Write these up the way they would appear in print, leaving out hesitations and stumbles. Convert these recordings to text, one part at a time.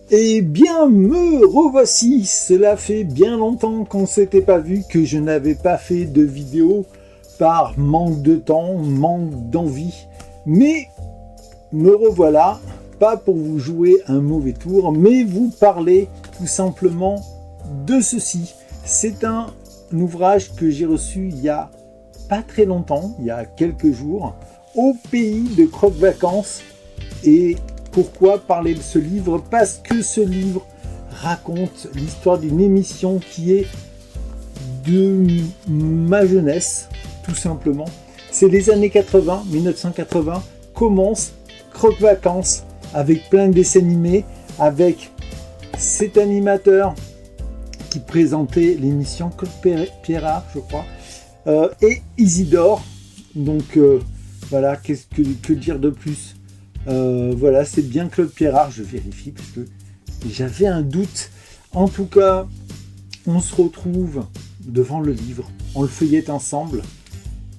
Eh bien, me revoici. Cela fait bien longtemps qu'on s'était pas vu, que je n'avais pas fait de vidéo par manque de temps, manque d'envie. Mais me revoilà, pas pour vous jouer un mauvais tour, mais vous parler tout simplement de ceci. C'est un ouvrage que j'ai reçu il y a pas très longtemps, il y a quelques jours, au pays de Croque-Vacances. Et pourquoi parler de ce livre? Parce que ce livre raconte l'histoire d'une émission qui est de ma jeunesse, tout simplement. C'est les années 80, 1980, commence Croque-Vacances avec plein de dessins animés, avec cet animateur qui présentait l'émission Claude Pierrard, je crois, et Isidore. Donc voilà, que dire de plus? Voilà, c'est bien Claude Pierrard, je vérifie parce que j'avais un doute. En tout cas, on se retrouve devant le livre, on le feuillette ensemble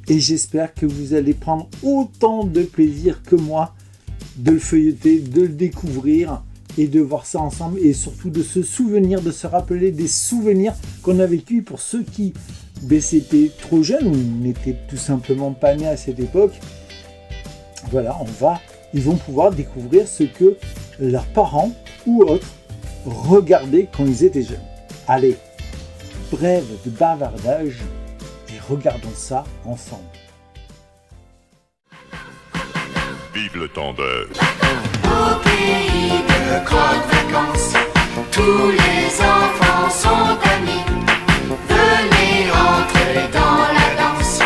et j'espère que vous allez prendre autant de plaisir que moi de le feuilleter, de le découvrir et de voir ça ensemble et surtout de se souvenir, de se rappeler des souvenirs qu'on a vécu pour ceux qui étaient trop jeunes ou n'étaient tout simplement pas nés à cette époque. Voilà, ils vont pouvoir découvrir ce que leurs parents ou autres regardaient quand ils étaient jeunes. Allez, brève de bavardage et regardons ça ensemble. Vive le temps de... Au pays de Croque-Vacances, tous les enfants sont amis. Venez entrer dans la danse.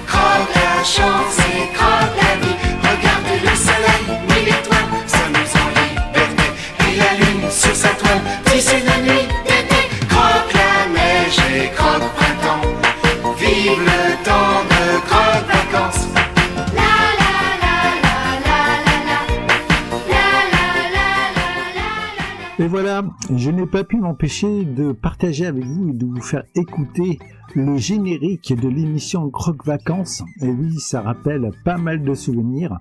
Croque la chance et croque la vie. Regardez le soleil, ni l'étoile, ça nous en liberté. Et la lune sur sa toile, tissée de nuit d'été. Croque la neige et croque printemps. Vive le temps de Croque-Vacances. Et voilà, je n'ai pas pu m'empêcher de partager avec vous et de vous faire écouter le générique de l'émission Croque-Vacances. Et oui, ça rappelle pas mal de souvenirs.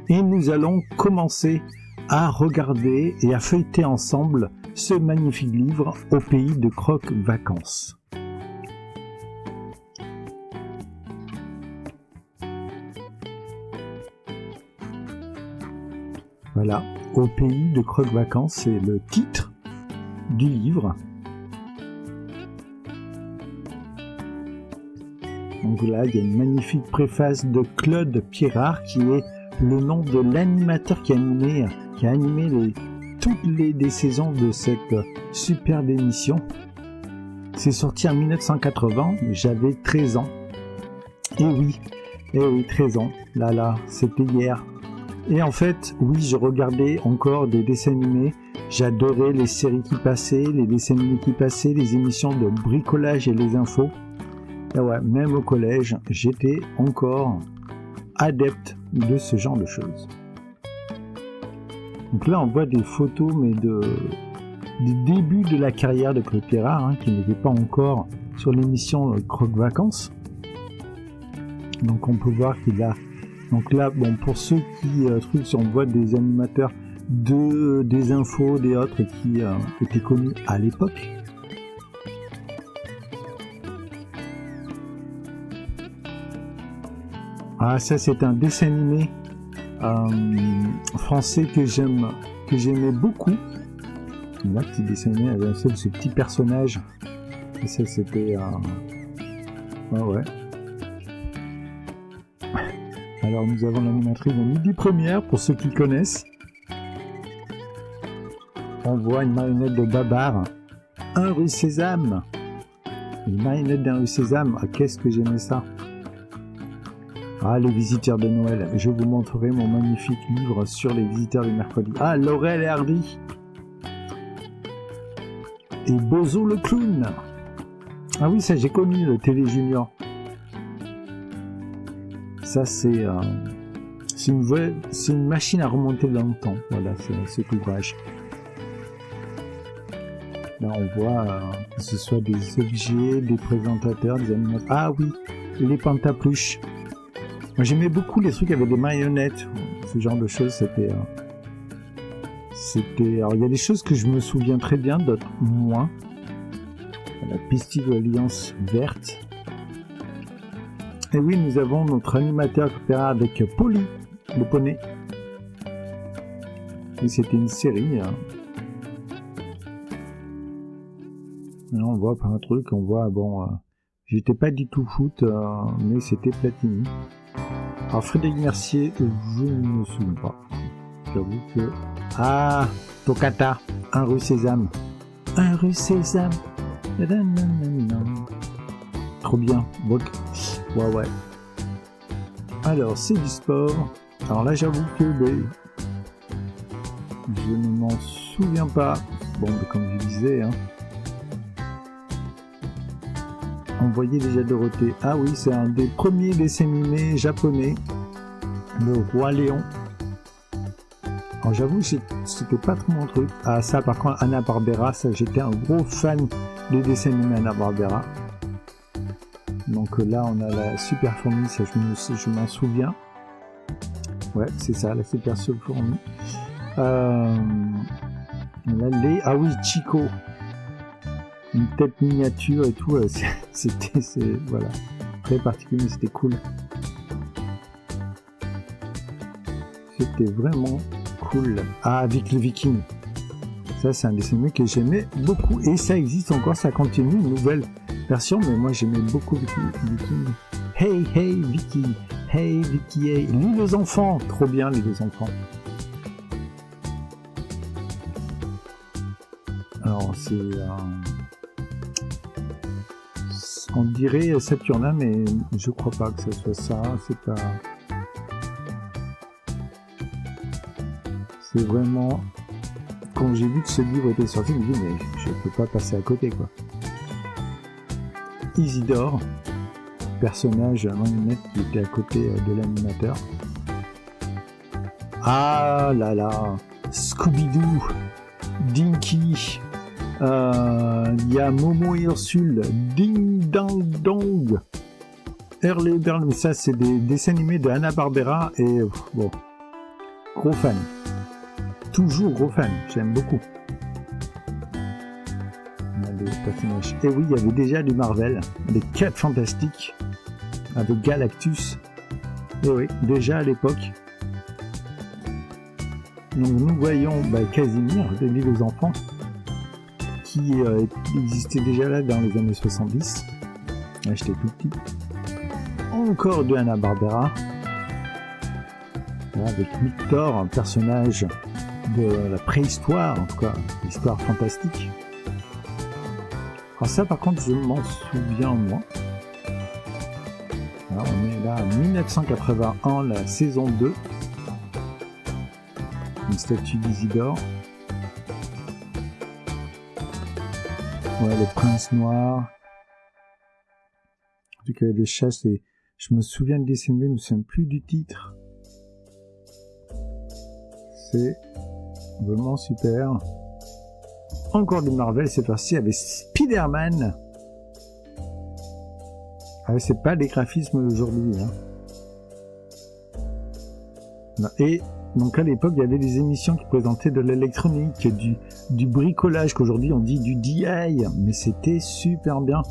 Et nous allons commencer à regarder et à feuilleter ensemble ce magnifique livre au pays de Croque-Vacances. Voilà, au pays de Croque-Vacances, c'est le titre du livre. Donc là, il y a une magnifique préface de Claude Pierrard qui est le nom de l'animateur qui a animé toutes les saisons de cette superbe émission. C'est sorti en 1980, j'avais 13 ans. Et oui, 13 ans. Là, c'était hier. Et en fait, oui, je regardais encore des dessins animés. J'adorais les séries qui passaient, les dessins animés qui passaient, les émissions de bricolage et les infos. Et ouais, même au collège, j'étais encore adepte de ce genre de choses. Donc là, on voit des photos, mais du début de la carrière de Claude Pierrard, qui n'était pas encore sur l'émission Croque-Vacances. Donc on peut voir qu'il a... Donc là, bon, pour ceux qui on voit des animateurs des infos, des autres qui étaient connus à l'époque. Ah, ça c'est un dessin animé français que j'aimais beaucoup. Là, petit dessin animé avec ce petit personnage. Et ça c'était... ouais. Alors nous avons l'animatrice de Midi Première, pour ceux qui connaissent. On voit une marionnette de Babar. Un rue Sésame. Une marionnette d'un rue Sésame. Ah, qu'est-ce que j'aimais ça. Ah, les visiteurs de Noël. Je vous montrerai mon magnifique livre sur les visiteurs du mercredi. Ah, Laurel et Hardy. Et Bozo le clown. Ah oui, ça j'ai connu, le TV Junior. Ça, c'est une machine à remonter dans le temps. Voilà, c'est cet ouvrage. Là, on voit que ce soit des objets, des présentateurs, des animateurs. Ah oui, les pantapluches. Moi, j'aimais beaucoup les trucs avec des marionnettes. Ce genre de choses, Alors, il y a des choses que je me souviens très bien, d'autres moins. La pastille de l'Alliance verte. Et oui, nous avons notre animateur coopéra avec Polly, le poney. Et c'était une série. Hein. Là, on voit plein de trucs. On voit, j'étais pas du tout foot, mais c'était Platini. Alors, Frédéric Mercier, je ne me souviens pas. J'avoue que... Ah, Toccata, un rue Sésame. Un rue Sésame. Trop bien. Ouais. Alors, c'est du sport. Alors là, j'avoue que je ne m'en souviens pas. Bon, comme je disais, hein. On voyait déjà Dorothée. Ah oui, c'est un des premiers dessins animés japonais. Le Roi Léon. Alors j'avoue, c'était pas trop mon truc. Ah ça, par contre, Hanna-Barbera, ça, j'étais un gros fan des dessins animés Hanna-Barbera. Donc là, on a la Super Fourmi, ça, je m'en souviens. Ouais, c'est ça, la Super Fourmi. Ah oui, Chico. Une tête miniature et tout, c'était voilà, très particulier, mais c'était cool. C'était vraiment cool. Ah, Vic le Viking. Ça, c'est un dessin animé que j'aimais beaucoup. Et ça existe encore, ça continue, une nouvelle version, mais moi j'aimais beaucoup Viking. Hey, hey, Vicky. Hey, Vicky, hey. Les deux enfants. Trop bien, les deux enfants. Alors, on dirait Saturnin, mais je crois pas que ce soit ça. C'est vraiment... Quand j'ai vu que ce livre était sorti, je me dis, mais je peux pas passer à côté, quoi. Isidore, personnage marionnette qui était à côté de l'animateur. Ah là là, Scooby-Doo, Dinky, il y a Momo et Ursule, Ding Dang Dong, Hurley Burn, mais ça c'est des dessins animés de Hanna-Barbera et bon, gros fan. Toujours gros fan, j'aime beaucoup. Les personnages. Et oui, il y avait déjà du Marvel, des 4 Fantastiques, avec Galactus. Et oui, déjà à l'époque. Donc nous voyons Casimir, les deux enfants, qui existait déjà là dans les années 70. Là, j'étais tout petit. Encore de Hanna-Barbera. Avec Victor, un personnage de la préhistoire, en tout cas, l'histoire fantastique. Alors ça, par contre, je m'en souviens moi. Alors, on est là en 1981, la saison 2. Une statue d'Isidore. Voilà, le prince noir. En tout cas, les chats, c'est... Je me souviens de dessin animé, je me souviens plus du titre. C'est vraiment super. Encore du Marvel, cette fois-ci avec Spider-Man. Ah, c'est pas des graphismes d'aujourd'hui. Hein. Et donc à l'époque, il y avait des émissions qui présentaient de l'électronique, du bricolage, qu'aujourd'hui on dit du DI, mais c'était super bien.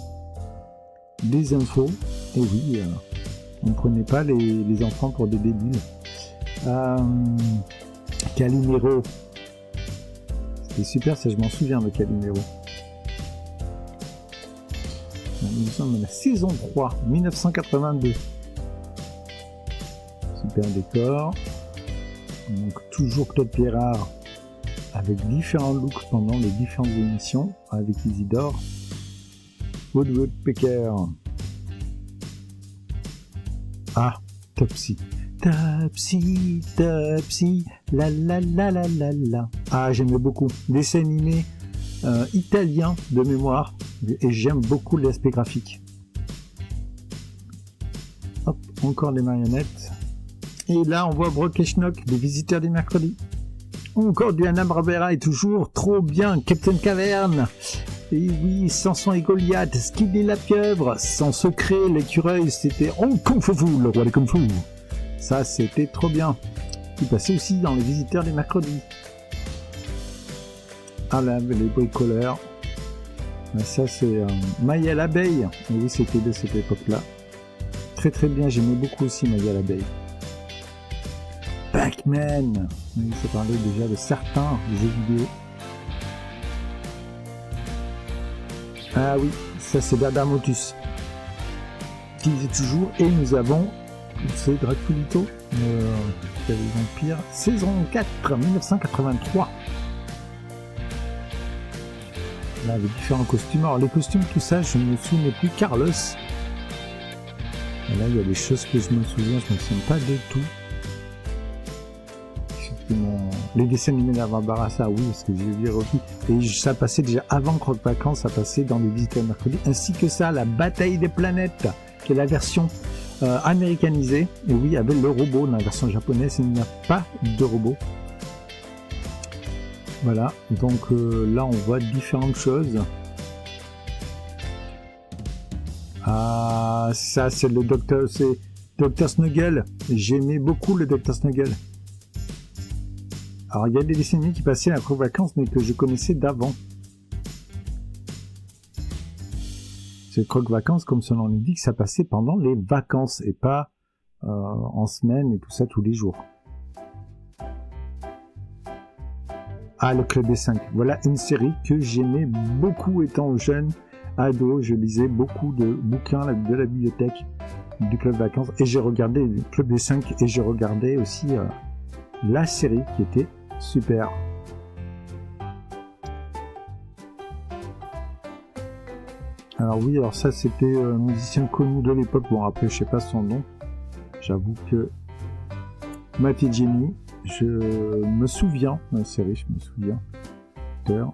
Des infos, et oui, on ne prenait pas les enfants pour des débiles. Calimero. C'était super, ça je m'en souviens de Calimero. Nous sommes à la saison 3, 1982. Super décor. Donc toujours Claude Pierrard avec différents looks pendant les différentes émissions avec Isidore. Woodpecker. Ah, Topsy. Topsy, Topsy, la la la la la la. Ah, j'aimais beaucoup. Dessin animé italien de mémoire. Et j'aime beaucoup l'aspect graphique. Hop, encore des marionnettes. Et là, on voit Brock et Schnock, les visiteurs du mercredi. Encore du Hanna-Barbera et toujours trop bien. Captain Caverne. Et oui, Samson et Goliath, Skid et la pieuvre. Sans secret, l'écureuil, c'était Kung Fu, le roi des Kung Fu. Ça, c'était trop bien. Il passait aussi dans les visiteurs des mercredis. Ah là, les bricoleurs. Mais ça, c'est Maya l'abeille. Et oui, c'était de cette époque-là. Très très bien, j'aimais beaucoup aussi Maya l'abeille. Pac-Man. Oui, ça parlait déjà de certains jeux vidéo. Ah oui, ça c'est Dadamotus. Qui est toujours. Et nous avons, c'est Draculito, les vampires, saison 4, 1983. Là, avec différents costumes. Alors, les costumes, tout ça, je ne me souviens plus. Carlos. Et là, il y a des choses que je me souviens, je ne me souviens pas du tout. Les dessins animés d'Avambara, ça, oui, parce que j'ai vu aussi. Et ça passait déjà avant Croque Vacances, ça passait dans les visites à mercredi. Ainsi que ça, la bataille des planètes, qui est la version américanisée. Et oui, avec le robot. Dans la version japonaise, il n'y a pas de robot. Voilà, donc là on voit différentes choses. Ah, ça c'est le Dr Snuggle. J'aimais beaucoup le Dr Snuggle. Alors il y a des dessins animés qui passaient à Croque Vacances mais que je connaissais d'avant. C'est Croque Vacances, comme son nom l'indique, ça passait pendant les vacances et pas en semaine et tout ça tous les jours. Ah, le Club des 5. Voilà une série que j'aimais beaucoup étant jeune, ado. Je lisais beaucoup de bouquins de la bibliothèque du Club Vacances. Et j'ai regardé le Club des 5 et je regardais aussi la série qui était super. Alors oui, alors ça c'était un musicien connu de l'époque. Bon, après, je sais pas son nom. J'avoue que Matt et Jenny. Je me souviens de la série, je me souviens. Voilà,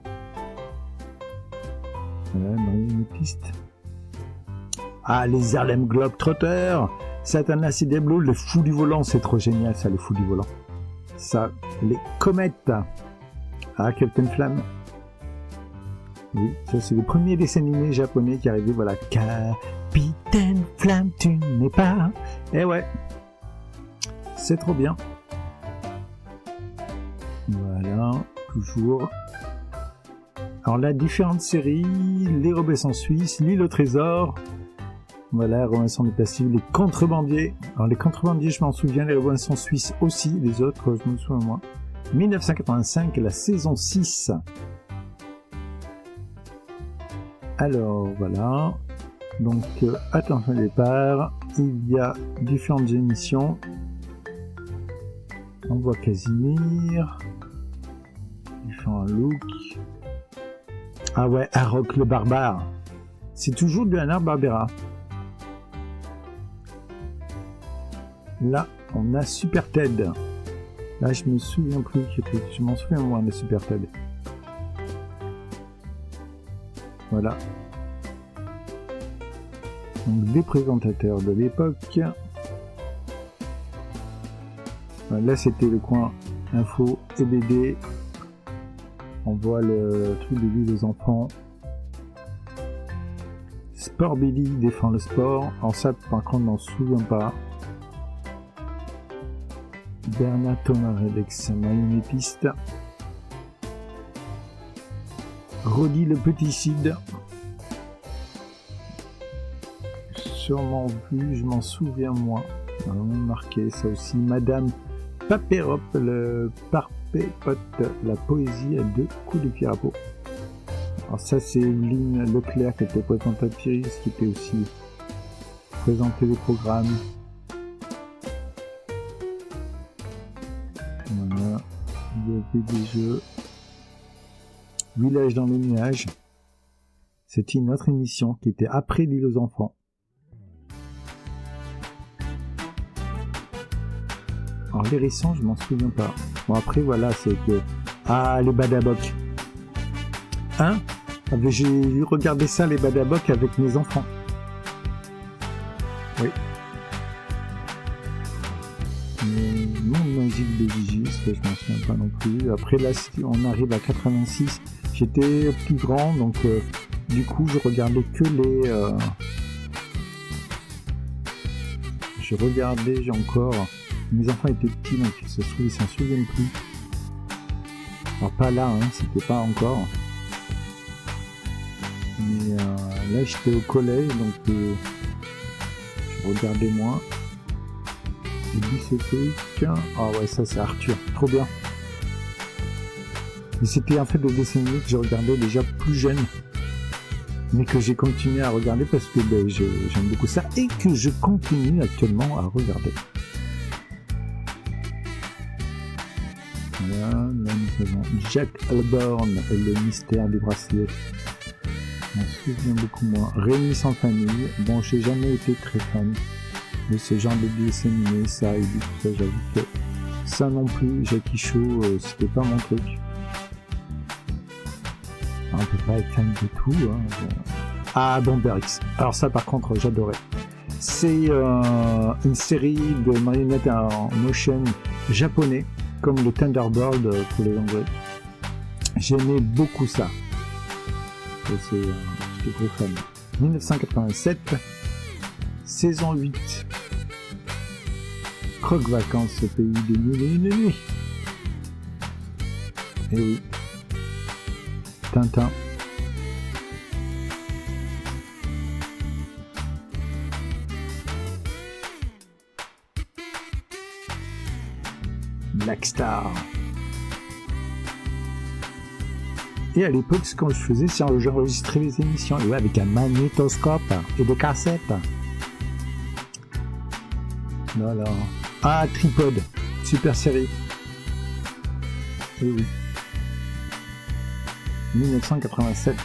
dans une piste. Ah, les Harlem Globetrotters, Satanas et Deblo, le fou du volant, c'est trop génial ça, le fou du volant. Ça, les comètes. Ah, Captain Flamme. Oui, ça c'est le premier dessin animé japonais qui arrivait, voilà. Capitaine Flamme, tu n'es pas. Eh ouais, c'est trop bien. Voilà, toujours. Alors là, différentes séries, les Robinson Suisses, l'île au trésor. Voilà, Robinson des Passives, les contrebandiers. Alors les contrebandiers, je m'en souviens, les Robinson Suisses aussi, les autres, je me souviens moins. 1985, la saison 6. Alors, voilà. Donc, attention au départ, il y a différentes émissions. On voit Casimir. Différents looks. Ah ouais, Harrock le barbare. C'est toujours de Hanna-Barbera. Là, on a Super Ted. Là, je me souviens plus. Je m'en souviens moins de Super Ted. Voilà. Donc, des présentateurs de l'époque. Là, c'était le coin info et BD. On voit le truc de vie des enfants. Sport Billy défend le sport. Alors ça, par contre, on n'en souvient pas. Bernard Thomas Redex, marionnettiste. Roddy le petit Cid. Sûrement vu, je m'en souviens moins. On a marqué ça aussi. Madame Papérop, le Parpépote, la poésie à 2 coups de pierre à peau. Alors ça c'est Lynn Leclerc qui était présentatrice, qui était aussi présenter les programmes. Voilà, il y avait des jeux. Village dans les nuages. C'était une autre émission qui était après l'île aux enfants. Alors l'hérisson, je m'en souviens pas. Bon après voilà, c'est que... Ah, les Badaboks. Hein? J'ai regardé ça, les Badaboks, avec mes enfants. Oui. Monde magique de Gigi, ça je m'en souviens pas non plus. Après là, on arrive à 86. J'étais plus grand, donc du coup je regardais que les... Je regardais, j'ai encore... Mes enfants étaient petits, donc ça se trouve, ils s'en souviennent plus. Alors pas là, hein, c'était pas encore. Mais là j'étais au collège, donc je regardais moins. Et lui c'était... Ah ouais, ça c'est Arthur, trop bien. Et c'était en fait des dessins animés que je regardais déjà plus jeune, mais que j'ai continué à regarder parce que j'aime beaucoup ça et que je continue actuellement à regarder. Voilà, là nous avons Jack Alborn et le mystère du bracelet. Je m'en souviens beaucoup moins. Réunis sans famille. Bon, j'ai jamais été très fan de ce genre de dessin animé, ça et tout ça, j'avoue que ça non plus, Jackie Show, c'était pas mon truc. On peut pas être fan de tout. Hein. Ah, Bomber X. Alors ça, par contre, j'adorais. C'est une série de marionnettes en motion japonais, comme le Thunderbird pour les Anglais. J'aimais beaucoup ça. J'étais gros fan. 1987, saison 8. Croque Vacances au pays des mille et une nuits. Eh oui. Tintin. Black Star. Et à l'époque, ce que je faisais, c'est que j'enregistrais les émissions, et ouais, avec un magnétoscope et des cassettes. Voilà. Ah, Tripod, super série. Et oui. 1987.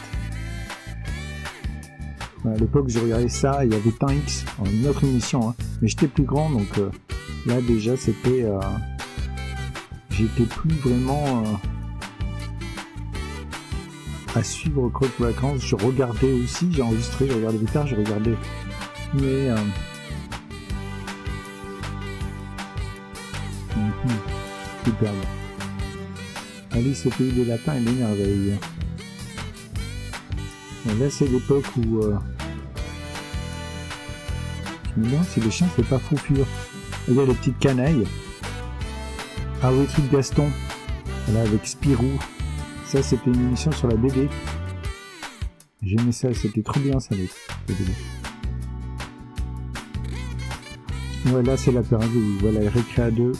À l'époque, je regardais ça, il y avait Tanks, une autre émission, hein. Mais j'étais plus grand, donc là déjà c'était... j'étais plus vraiment à suivre Croque Vacances. Je regardais aussi, j'ai enregistré, je regardais plus tard, je regardais. Mais... super bien. Alice au pays des lapins et des merveilles. Et là c'est l'époque où je me demande si les chiens c'est pas Foufure. Il y a les petites canailles. Ah oui, truc Gaston. Voilà, avec Spirou. Ça c'était une émission sur la BD. J'aimais ça, c'était trop bien ça, les BD. Voilà, c'est la période où voilà, Récréa 2.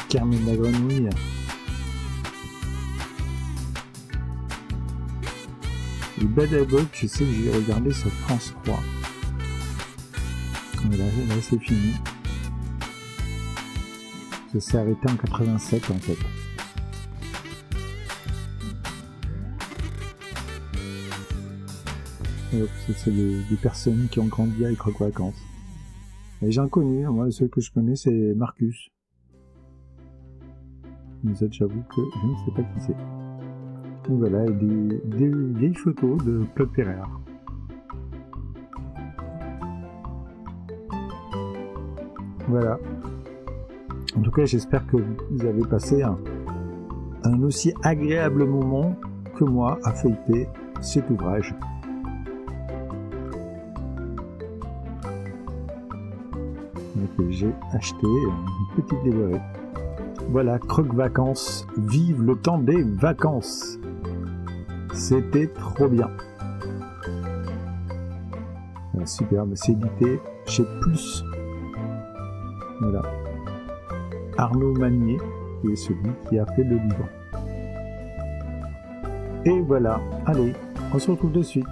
Carmen la grenouille. Et Bad Boy, je sais que j'ai regardé sur France 3. Voilà, là c'est fini. Ça s'est arrêté en 87 en fait. C'est des personnes qui ont grandi avec Croque Vacances. Et j'ai un connu, moi le seul que je connais c'est Marcus. Mais ça, j'avoue que je ne sais pas qui c'est. Donc voilà, des vieilles photos de Claude Perrer. Voilà. En tout cas, j'espère que vous avez passé un aussi agréable moment que moi à feuilleter cet ouvrage. Donc, j'ai acheté une petite librairie. Voilà, Croque Vacances, vive le temps des vacances. C'était trop bien. Voilà, superbe, c'est édité chez Plus. Voilà. Arnaud Magnier, qui est celui qui a fait le livre. Et voilà, allez, on se retrouve de suite.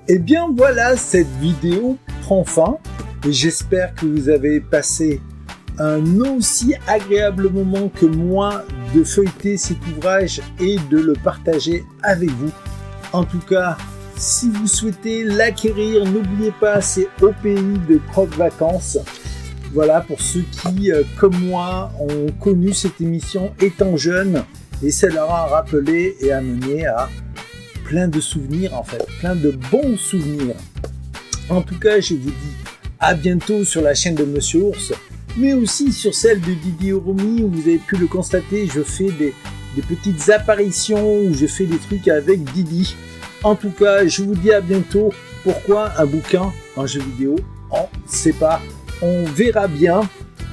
Et bien voilà, cette vidéo prend fin. Et j'espère que vous avez passé un aussi agréable moment que moi de feuilleter cet ouvrage et de le partager avec vous. En tout cas, si vous souhaitez l'acquérir, n'oubliez pas, c'est au pays de Croque Vacances. Voilà, pour ceux qui, comme moi, ont connu cette émission étant jeunes, et ça leur a rappelé et amené à plein de souvenirs, en fait, plein de bons souvenirs. En tout cas, je vous dis à bientôt sur la chaîne de Monsieur Ours, mais aussi sur celle de Didier Urumi, où vous avez pu le constater, je fais des petites apparitions, où je fais des trucs avec Didi. En tout cas, je vous dis à bientôt. Pourquoi un bouquin, un jeu vidéo? On ne sait pas, on verra bien.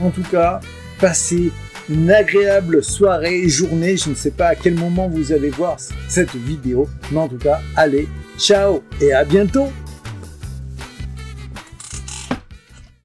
En tout cas, passez une agréable soirée et journée. Je ne sais pas à quel moment vous allez voir cette vidéo, mais en tout cas, allez, ciao et à bientôt.